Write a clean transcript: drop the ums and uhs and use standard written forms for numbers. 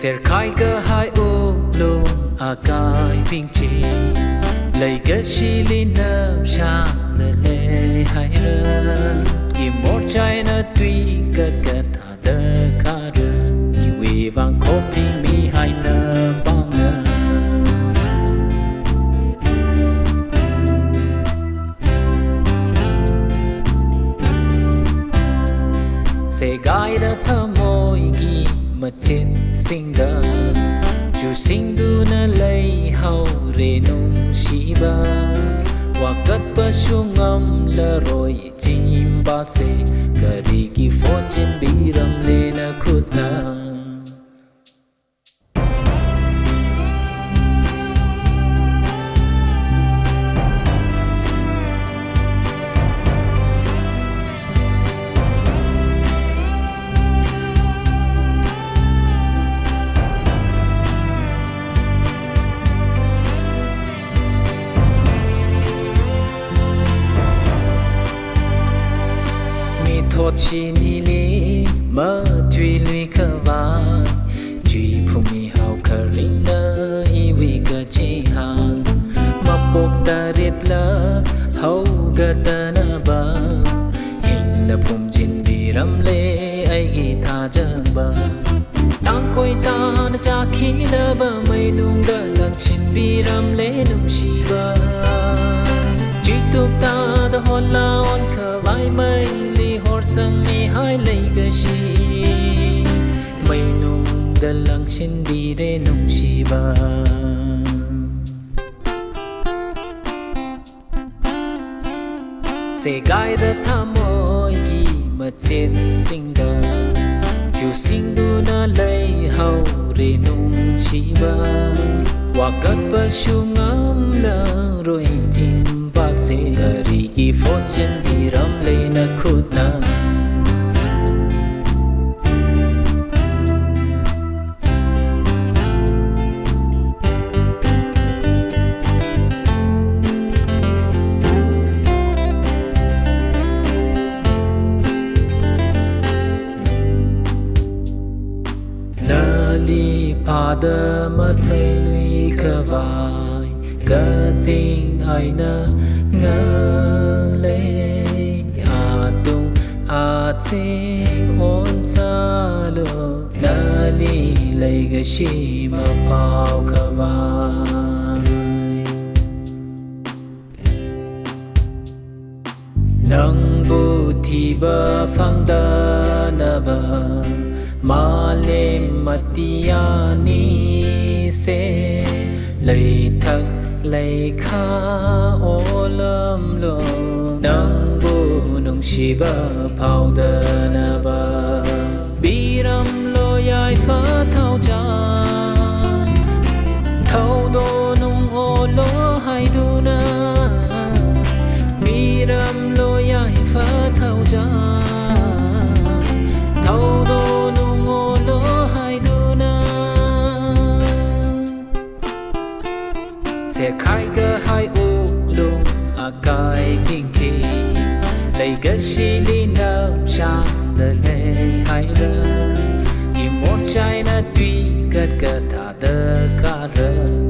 Ser khai cơ hai u luôn à cài bình chỉ lấy cái gì linh nấp sang đời lệ hai rơ khi một trái nó tuy cất cất thà đơ cả rơ khi vì vang khóm hình mi hai nơ băng nơ sẽ gai đã thơm môi ghi mà chết sinh đơ chú sinh đu na lấy hậu re nung si ba wa cất bơ xuống ngâm lơ rồi chim ba se kari ki fortune bi ram le na khut na thốt chi ni li mơ truy lui khờ vàng truy phù mi hào khờ ring nơ i vi cơ chi hàng mà buộc ta riết lỡ hậu cơ ta nơ bờ hình nơ phùm chín đi râm lê ai ghi tha chơ bờ đang coi ta nơ cha khi nơ bờ mây nung đơ lần chín bi râm lê nung si bờ truy tụp ta ta hôn la on khờ vai mây sang mi hai lấy cái gì mây nung đã lăng xin đi để nung si ba sẽ gai ra tham môi kỳ mà chết sinh đờ chú sinh đu na lấy hậu để nung si ba và cất bơ xuống ngắm lỡ rồi chim ba sẽ gari kỳ phốt chân đi rắm lấy na khut na li pada matai lui kavai ka jing aina nga le atung a ching on cha lo na li lai ga shi ma pau kavai nang bu thi ba phang da na ba male matia ni se lấy thắc lấy kha olam lo nang bu nung si ba phao da na ba biram lo yai pha thao chan thao do nung o lo hai du na biram lo yai pha thao chan thao do sẽ khai cơ hai u luôn à cài kinh chỉ lấy cái gì đi nấp sang đời lệ hai rơ như một trái na tuy cất cất thả tơ cả rơ